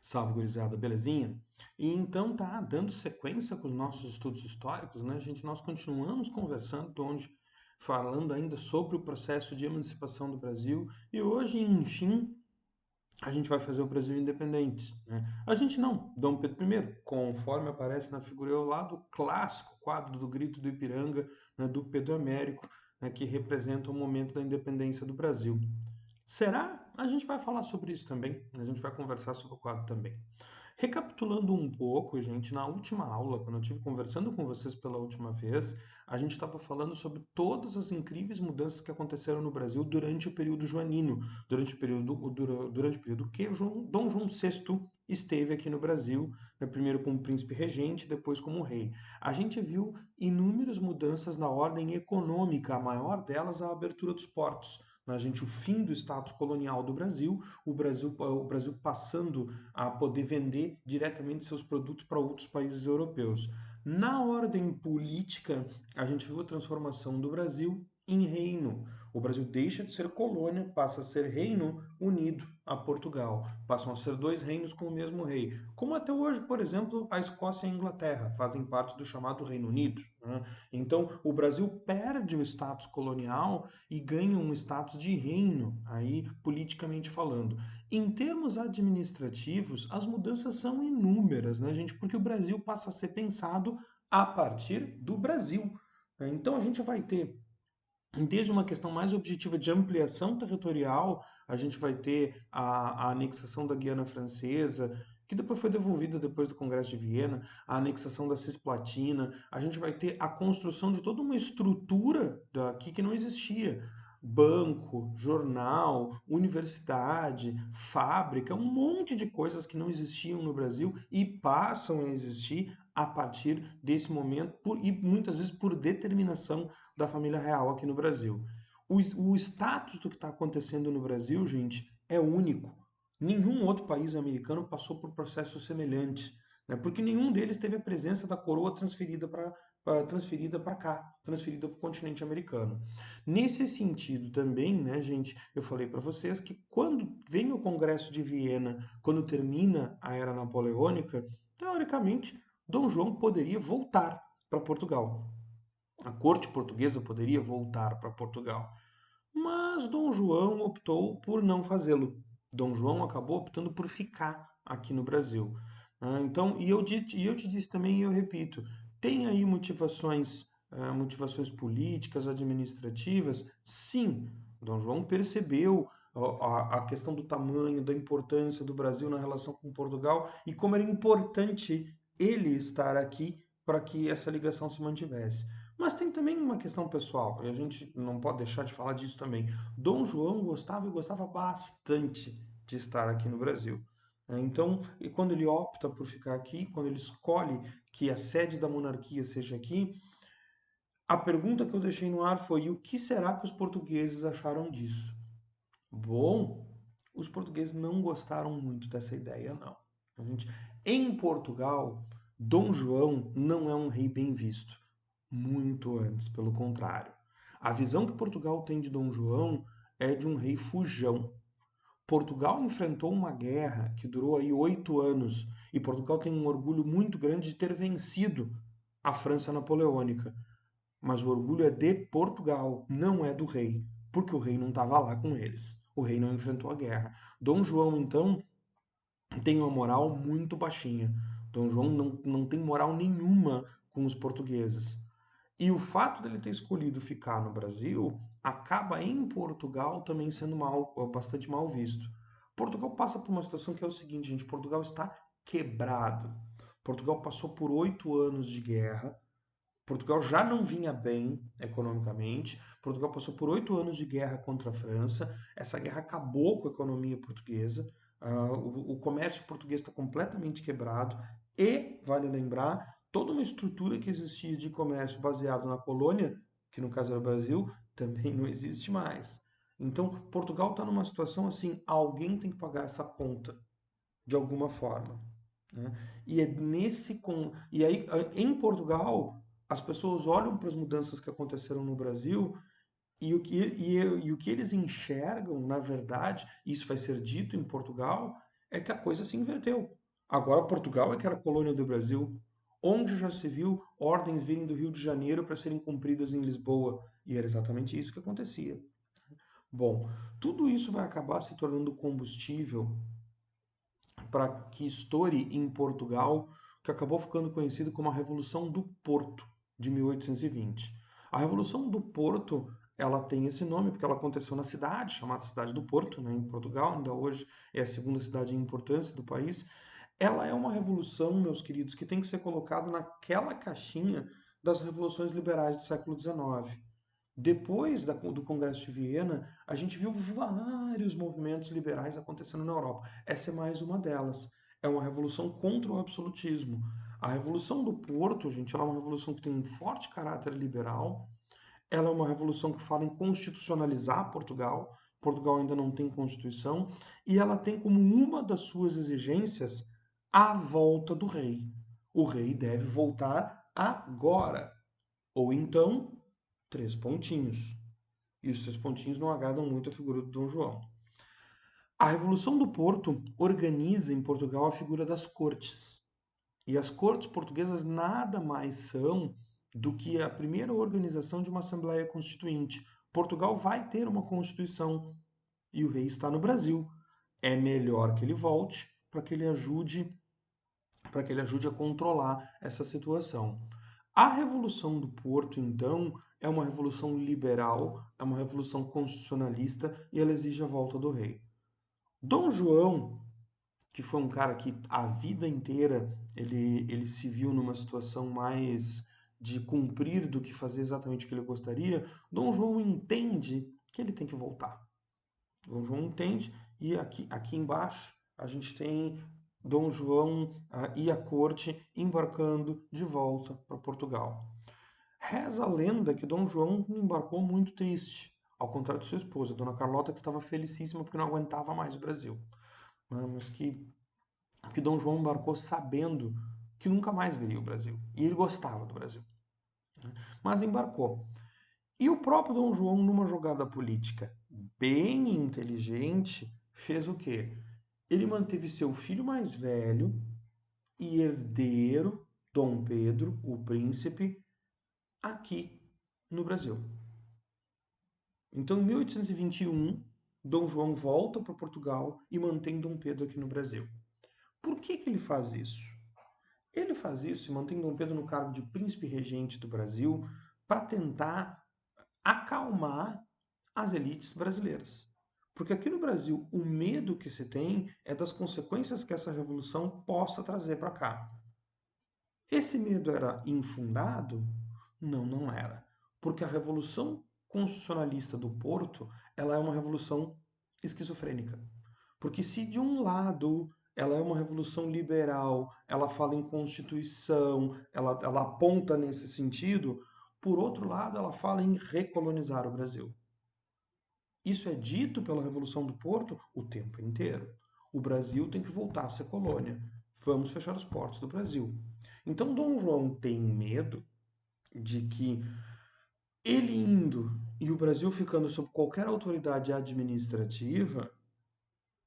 Salve, gurizada, belezinha? E então tá, dando sequência com os nossos estudos históricos, né, gente? Nós continuamos conversando, falando ainda sobre o processo de emancipação do Brasil, e hoje, enfim, a gente vai fazer o Brasil independente, né? A gente não, Dom Pedro I, conforme aparece na figura lá do clássico quadro do Grito do Ipiranga, né, do Pedro Américo, né, que representa o momento da independência do Brasil. Será? A gente vai falar sobre isso também. A gente vai conversar sobre o quadro também. Recapitulando um pouco, gente, na última aula, quando eu estive conversando com vocês pela última vez, a gente estava falando sobre todas as incríveis mudanças que aconteceram no Brasil durante o período joanino, durante o período que Dom João VI esteve aqui no Brasil, né, primeiro como príncipe regente, depois como rei. A gente viu inúmeras mudanças na ordem econômica, a maior delas a abertura dos portos. A gente, o fim do status colonial do Brasil, o Brasil passando a poder vender diretamente seus produtos para outros países europeus. Na ordem política, a gente viu a transformação do Brasil em reino. O Brasil deixa de ser colônia, passa a ser reino unido a Portugal. Passam a ser dois reinos com o mesmo rei. Como até hoje, por exemplo, a Escócia e a Inglaterra fazem parte do chamado Reino Unido, né? Então, o Brasil perde o status colonial e ganha um status de reino, aí politicamente falando. Em termos administrativos, as mudanças são inúmeras, né, gente? Porque o Brasil passa a ser pensado a partir do Brasil, né? Então a gente vai ter desde uma questão mais objetiva de ampliação territorial, a gente vai ter a anexação da Guiana Francesa, que depois foi devolvida depois do Congresso de Viena, a anexação da Cisplatina, a gente vai ter a construção de toda uma estrutura daqui que não existia. Banco, jornal, universidade, fábrica, um monte de coisas que não existiam no Brasil e passam a existir a partir desse momento, e muitas vezes por determinação da família real aqui no Brasil. O status do que está acontecendo no Brasil, gente, é único. Nenhum outro país americano passou por processos semelhantes, né? Porque nenhum deles teve a presença da coroa transferida para cá, transferida para o continente americano. Nesse sentido também, né, gente, eu falei para vocês que quando vem o Congresso de Viena, quando termina a era napoleônica, teoricamente, Dom João poderia voltar para Portugal. A corte portuguesa poderia voltar para Portugal, mas Dom João optou por não fazê-lo. Dom João acabou optando por ficar aqui no Brasil. Então, e eu te disse também, e eu repito, tem aí motivações políticas, administrativas? Sim, Dom João percebeu a questão do tamanho, da importância do Brasil na relação com Portugal e como era importante ele estar aqui para que essa ligação se mantivesse. Mas tem também uma questão pessoal, e a gente não pode deixar de falar disso também. Dom João gostava e gostava bastante de estar aqui no Brasil. Então, e quando ele opta por ficar aqui, quando ele escolhe que a sede da monarquia seja aqui, a pergunta que eu deixei no ar foi: o que será que os portugueses acharam disso? Bom, os portugueses não gostaram muito dessa ideia, não. A gente, em Portugal, Dom João não é um rei bem visto. Muito antes, pelo contrário. A visão que Portugal tem de Dom João é de um rei fujão. Portugal enfrentou uma guerra que durou aí 8 anos e Portugal tem um orgulho muito grande de ter vencido a França Napoleônica. Mas o orgulho é de Portugal, não é do rei, porque o rei não estava lá com eles. O rei não enfrentou a guerra. Dom João, então, tem uma moral muito baixinha. Dom João não tem moral nenhuma com os portugueses. E o fato dele ter escolhido ficar no Brasil acaba em Portugal também sendo bastante mal visto. Portugal passa por uma situação que é o seguinte, gente: Portugal está quebrado. Portugal passou por 8 anos de guerra. Portugal já não vinha bem economicamente. Portugal passou por 8 anos de guerra contra a França. Essa guerra acabou com a economia portuguesa. O comércio português está completamente quebrado. E, vale lembrar, toda uma estrutura que existia de comércio baseado na colônia, que no caso era o Brasil, também não existe mais. Então, Portugal está numa situação assim: alguém tem que pagar essa conta de alguma forma, né? E é e aí em Portugal as pessoas olham para as mudanças que aconteceram no Brasil e o que eles enxergam, na verdade, isso vai ser dito em Portugal, é que a coisa se inverteu. Agora Portugal é que era colônia do Brasil. Onde já se viu ordens virem do Rio de Janeiro para serem cumpridas em Lisboa? E era exatamente isso que acontecia. Bom, tudo isso vai acabar se tornando combustível para que estoure em Portugal, que acabou ficando conhecido como a Revolução do Porto de 1820. A Revolução do Porto, ela tem esse nome porque ela aconteceu na cidade, chamada Cidade do Porto, né, em Portugal, ainda hoje é a segunda cidade em importância do país. Ela é uma revolução, meus queridos, que tem que ser colocada naquela caixinha das revoluções liberais do século XIX. Depois do Congresso de Viena, a gente viu vários movimentos liberais acontecendo na Europa. Essa é mais uma delas. É uma revolução contra o absolutismo. A Revolução do Porto, gente, ela é uma revolução que tem um forte caráter liberal. Ela é uma revolução que fala em constitucionalizar Portugal. Portugal ainda não tem constituição. E ela tem como uma das suas exigências a volta do rei. O rei deve voltar agora. Ou então, três pontinhos. E os três pontinhos não agradam muito a figura do Dom João. A Revolução do Porto organiza em Portugal a figura das cortes. E as cortes portuguesas nada mais são do que a primeira organização de uma Assembleia Constituinte. Portugal vai ter uma Constituição e o rei está no Brasil. É melhor que ele volte para que ele ajude a controlar essa situação. A Revolução do Porto, então, é uma revolução liberal, é uma revolução constitucionalista e ela exige a volta do rei. Dom João, que foi um cara que a vida inteira ele se viu numa situação mais de cumprir do que fazer exatamente o que ele gostaria, Dom João entende que ele tem que voltar. Dom João entende, e aqui embaixo a gente tem Dom João e a corte embarcando de volta para Portugal. Reza a lenda que Dom João embarcou muito triste, ao contrário de sua esposa, Dona Carlota, que estava felicíssima porque não aguentava mais o Brasil. Mas que Dom João embarcou sabendo que nunca mais veria o Brasil. E ele gostava do Brasil. Mas embarcou. E o próprio Dom João, numa jogada política bem inteligente, fez o quê? Ele manteve seu filho mais velho e herdeiro, Dom Pedro, o príncipe, aqui no Brasil. Então, em 1821, Dom João volta para Portugal e mantém Dom Pedro aqui no Brasil. Por que ele faz isso? Ele faz isso e mantém Dom Pedro no cargo de príncipe regente do Brasil para tentar acalmar as elites brasileiras. Porque aqui no Brasil, o medo que se tem é das consequências que essa revolução possa trazer para cá. Esse medo era infundado? Não, não era. Porque a revolução constitucionalista do Porto, ela é uma revolução esquizofrênica. Porque se de um lado ela é uma revolução liberal, ela fala em constituição, ela aponta nesse sentido, por outro lado ela fala em recolonizar o Brasil. Isso é dito pela Revolução do Porto o tempo inteiro. O Brasil tem que voltar a ser colônia. Vamos fechar os portos do Brasil. Então Dom João tem medo de que ele indo e o Brasil ficando sob qualquer autoridade administrativa,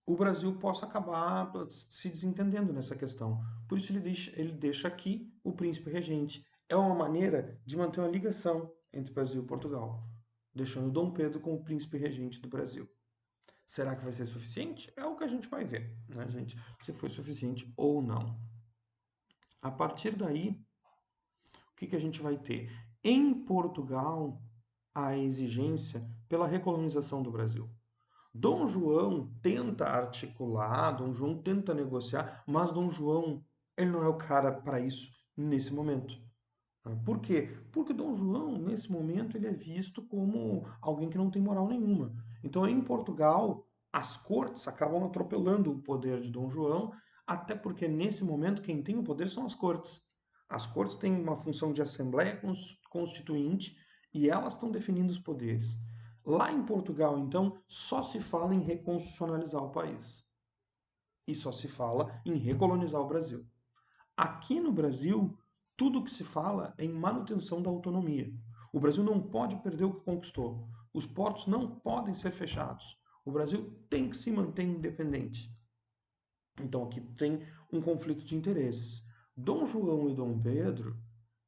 o Brasil possa acabar se desentendendo nessa questão. Por isso ele deixa aqui o príncipe regente. É uma maneira de manter uma ligação entre Brasil e Portugal, deixando Dom Pedro como príncipe regente do Brasil. Será que vai ser suficiente? É o que a gente vai ver, né, gente? Se foi suficiente ou não. A partir daí, o que a gente vai ter? Em Portugal, a exigência pela recolonização do Brasil. Dom João tenta articular, Dom João tenta negociar, mas Dom João, ele não é o cara para isso nesse momento. Por quê? Porque Dom João, nesse momento, ele é visto como alguém que não tem moral nenhuma. Então, em Portugal, as cortes acabam atropelando o poder de Dom João, até porque nesse momento quem tem o poder são as cortes. As cortes têm uma função de assembleia constituinte e elas estão definindo os poderes. Lá em Portugal, então, só se fala em reconstitucionalizar o país. E só se fala em recolonizar o Brasil. Aqui no Brasil, tudo que se fala é em manutenção da autonomia. O Brasil não pode perder o que conquistou. Os portos não podem ser fechados. O Brasil tem que se manter independente. Então aqui tem um conflito de interesses. Dom João e Dom Pedro,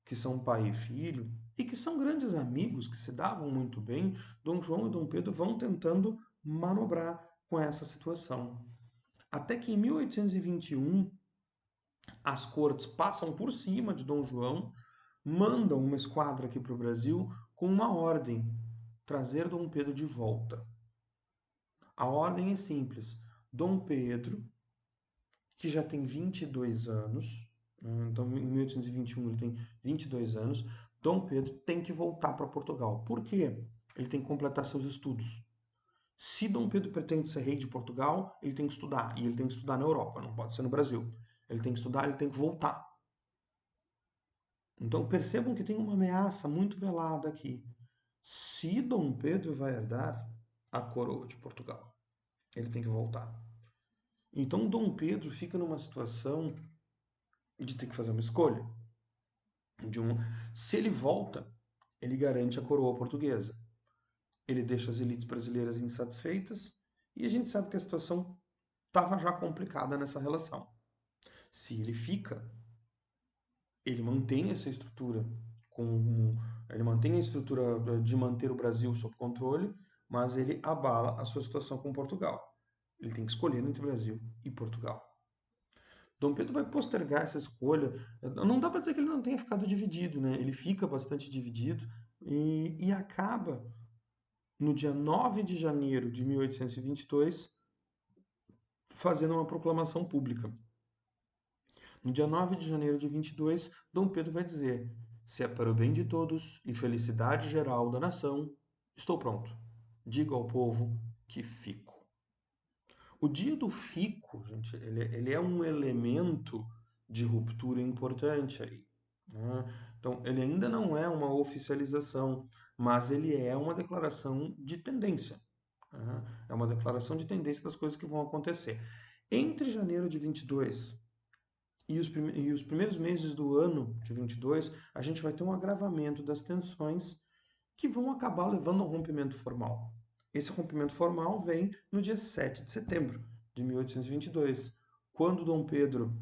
que são pai e filho, e que são grandes amigos, que se davam muito bem, Dom João e Dom Pedro vão tentando manobrar com essa situação. Até que em 1821, as cortes passam por cima de Dom João, mandam uma esquadra aqui para o Brasil com uma ordem: trazer Dom Pedro de volta. A ordem é simples: Dom Pedro, que já tem 22 anos, então em 1821 ele tem 22 anos, Dom Pedro tem que voltar para Portugal. Por quê? Ele tem que completar seus estudos. Se Dom Pedro pretende ser rei de Portugal, ele tem que estudar, e ele tem que estudar na Europa, não pode ser no Brasil. Ele tem que estudar, ele tem que voltar. Então percebam que tem uma ameaça muito velada aqui. Se Dom Pedro vai herdar a coroa de Portugal, ele tem que voltar. Então Dom Pedro fica numa situação de ter que fazer uma escolha. De um, se ele volta, ele garante a coroa portuguesa. Ele deixa as elites brasileiras insatisfeitas e a gente sabe que a situação estava já complicada nessa relação. Se ele fica, ele mantém essa estrutura ele mantém a estrutura de manter o Brasil sob controle, mas ele abala a sua situação com Portugal. Ele tem que escolher entre Brasil e Portugal. Dom Pedro vai postergar essa escolha. Não dá para dizer que ele não tenha ficado dividido, né? Ele fica bastante dividido e acaba no dia 9 de janeiro de 1822 fazendo uma proclamação pública. No dia 9 de janeiro de 22, Dom Pedro vai dizer: se é para o bem de todos e felicidade geral da nação, estou pronto. Diga ao povo que fico. O dia do fico, gente, ele é um elemento de ruptura importante aí, né? Então, ele ainda não é uma oficialização, mas ele é uma declaração de tendência, né? É uma declaração de tendência das coisas que vão acontecer. Entre janeiro de 22 e os primeiros meses do ano de 22, a gente vai ter um agravamento das tensões que vão acabar levando ao rompimento formal. Esse rompimento formal vem no dia 7 de setembro de 1822, quando Dom Pedro,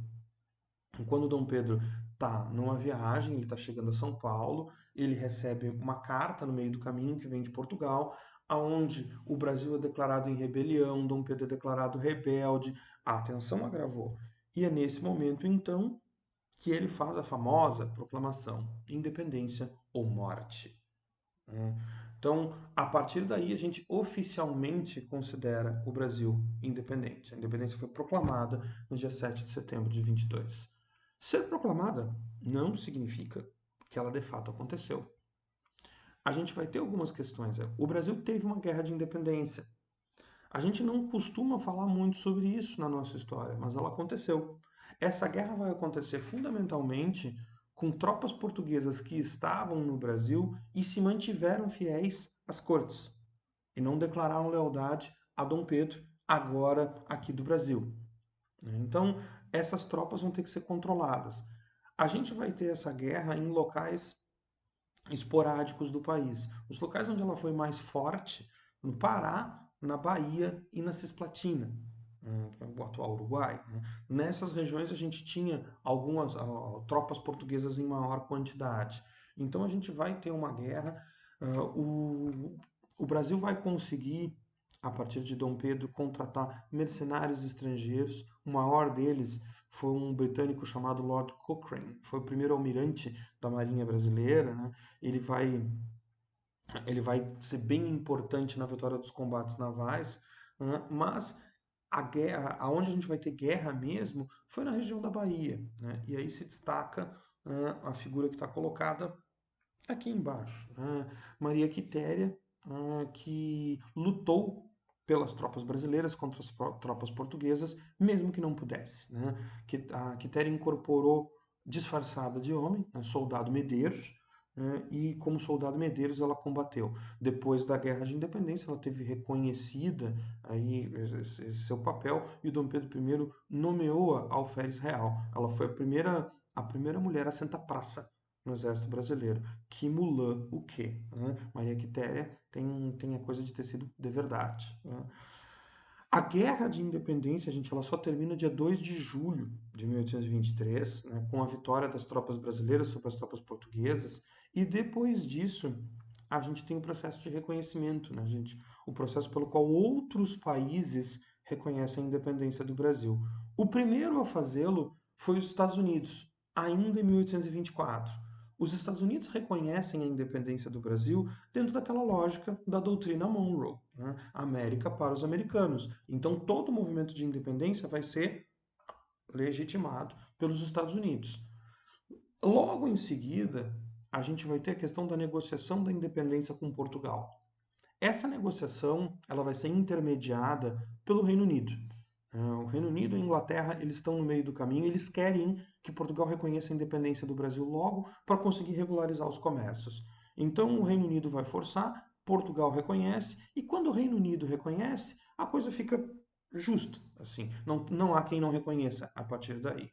quando Dom Pedro está numa viagem, ele está chegando a São Paulo, ele recebe uma carta no meio do caminho que vem de Portugal, aonde o Brasil é declarado em rebelião, Dom Pedro é declarado rebelde, a tensão agravou. E é nesse momento, então, que ele faz a famosa proclamação: independência ou morte, né? Então, a partir daí, a gente oficialmente considera o Brasil independente. A independência foi proclamada no dia 7 de setembro de 22. Ser proclamada não significa que ela de fato aconteceu. A gente vai ter algumas questões. O Brasil teve uma guerra de independência. A gente não costuma falar muito sobre isso na nossa história, mas ela aconteceu. Essa guerra vai acontecer fundamentalmente com tropas portuguesas que estavam no Brasil e se mantiveram fiéis às cortes e não declararam lealdade a Dom Pedro, agora aqui do Brasil, né? Então, essas tropas vão ter que ser controladas. A gente vai ter essa guerra em locais esporádicos do país. Os locais onde ela foi mais forte, no Pará, na Bahia e na Cisplatina, o atual Uruguai, né? Nessas regiões a gente tinha algumas tropas portuguesas em maior quantidade. Então a gente vai ter uma guerra. O Brasil vai conseguir, a partir de Dom Pedro, contratar mercenários estrangeiros. O maior deles foi um britânico chamado Lord Cochrane, foi o primeiro almirante da Marinha Brasileira, né? Ele vai, ele vai ser bem importante na vitória dos combates navais, né? Mas a guerra, aonde a gente vai ter guerra mesmo, foi na região da Bahia, né? E aí se destaca, né, a figura que está colocada aqui embaixo, né? Maria Quitéria, que lutou pelas tropas brasileiras contra as tropas portuguesas, mesmo que não pudesse, né? Que a Quitéria incorporou disfarçada de homem, né, soldado Medeiros, né, e como soldado Medeiros ela combateu. Depois da Guerra de Independência, ela teve reconhecida aí esse seu papel e o Dom Pedro I nomeou-a alferes real. Ela foi a primeira mulher a sentar praça no Exército Brasileiro. Que Mulan o quê, né? Maria Quitéria tem a coisa de ter sido de verdade, né? A Guerra de Independência, gente, ela só termina dia 2 de julho de 1823, né, com a vitória das tropas brasileiras sobre as tropas portuguesas, e depois disso a gente tem o processo de reconhecimento, né, gente? O processo pelo qual outros países reconhecem a independência do Brasil. O primeiro a fazê-lo foi os Estados Unidos, ainda em 1824. Os Estados Unidos reconhecem a independência do Brasil dentro daquela lógica da doutrina Monroe, né? América para os americanos. Então, todo movimento de independência vai ser legitimado pelos Estados Unidos. Logo em seguida, a gente vai ter a questão da negociação da independência com Portugal. Essa negociação ela vai ser intermediada pelo Reino Unido. O Reino Unido e a Inglaterra eles estão no meio do caminho, eles querem que Portugal reconheça a independência do Brasil logo para conseguir regularizar os comércios. Então o Reino Unido vai forçar, Portugal reconhece, e quando o Reino Unido reconhece, a coisa fica justa. Assim, não há quem não reconheça a partir daí.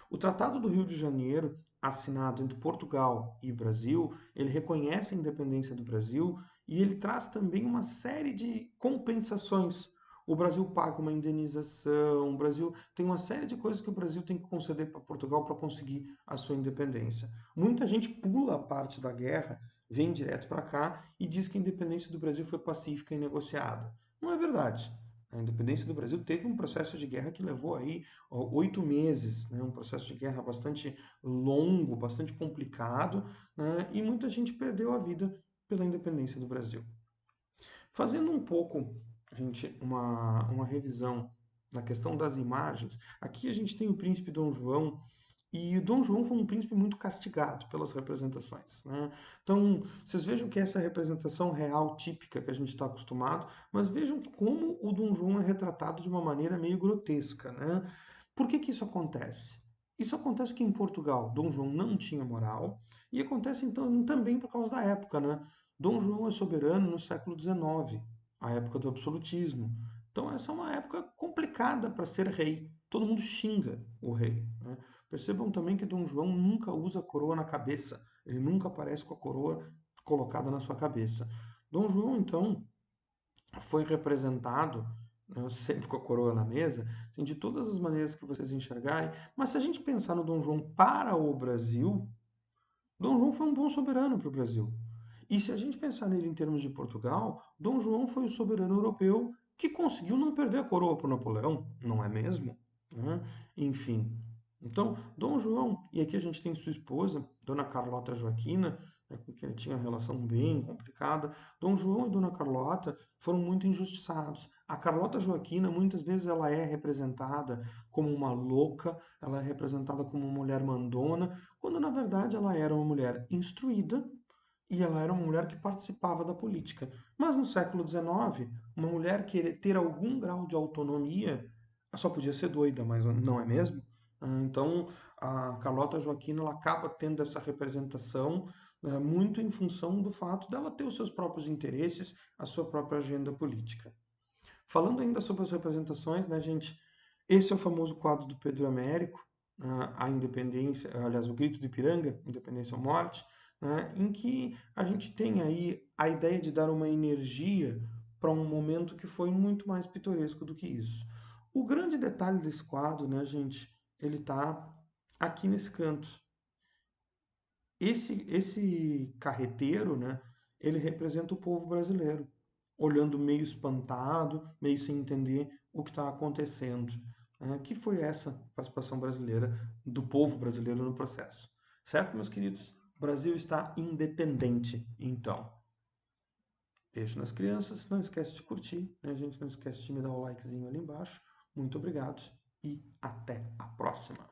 O Tratado do Rio de Janeiro, assinado entre Portugal e Brasil, ele reconhece a independência do Brasil e ele traz também uma série de compensações. O Brasil paga uma indenização, o Brasil tem uma série de coisas que o Brasil tem que conceder para Portugal para conseguir a sua independência. Muita gente pula a parte da guerra, vem direto para cá e diz que a independência do Brasil foi pacífica e negociada. Não é verdade. A independência do Brasil teve um processo de guerra que levou aí 8 meses, né? Um processo de guerra bastante longo, bastante complicado, né? E muita gente perdeu a vida pela independência do Brasil. Fazendo um pouco, gente, uma revisão na questão das imagens, aqui a gente tem o príncipe Dom João, e o Dom João foi um príncipe muito castigado pelas representações, né? Então, vocês vejam que essa representação real típica que a gente está acostumado, mas vejam como o Dom João é retratado de uma maneira meio grotesca, né? Por que que isso acontece? Isso acontece que em Portugal Dom João não tinha moral e acontece então também por causa da época, né? Dom João é soberano no século XIX, a época do absolutismo. Então essa é uma época complicada para ser rei. Todo mundo xinga o rei, né? Percebam também que Dom João nunca usa a coroa na cabeça. Ele nunca aparece com a coroa colocada na sua cabeça. Dom João, então, foi representado, né, sempre com a coroa na mesa, assim, de todas as maneiras que vocês enxergarem. Mas se a gente pensar no Dom João para o Brasil, Dom João foi um bom soberano para o Brasil. E se a gente pensar nele em termos de Portugal, Dom João foi o soberano europeu que conseguiu não perder a coroa para o Napoleão, não é mesmo? Né? Enfim. Então, Dom João, e aqui a gente tem sua esposa, Dona Carlota Joaquina, né, com quem ele tinha uma relação bem complicada. Dom João e Dona Carlota foram muito injustiçados. A Carlota Joaquina, muitas vezes, ela é representada como uma louca, ela é representada como uma mulher mandona, quando na verdade ela era uma mulher instruída e ela era uma mulher que participava da política. Mas no século XIX, uma mulher querer ter algum grau de autonomia só podia ser doida, mas não é mesmo? Então a Carlota Joaquina ela acaba tendo essa representação, né, muito em função do fato dela ter os seus próprios interesses, a sua própria agenda política. Falando ainda sobre as representações, né, gente? Esse é o famoso quadro do Pedro Américo, a independência, aliás, o Grito de Ipiranga, Independência ou Morte, né, em que a gente tem aí a ideia de dar uma energia para um momento que foi muito mais pitoresco do que isso. O grande detalhe desse quadro, né, gente, ele está aqui nesse canto. Esse carreteiro, né, ele representa o povo brasileiro, olhando meio espantado, meio sem entender o que está acontecendo. Né? Que foi essa participação brasileira, do povo brasileiro no processo. Certo, meus queridos? O Brasil está independente, então. Beijo nas crianças, não esquece de curtir, né, gente? Não esquece de me dar o likezinho ali embaixo. Muito obrigado e até a próxima!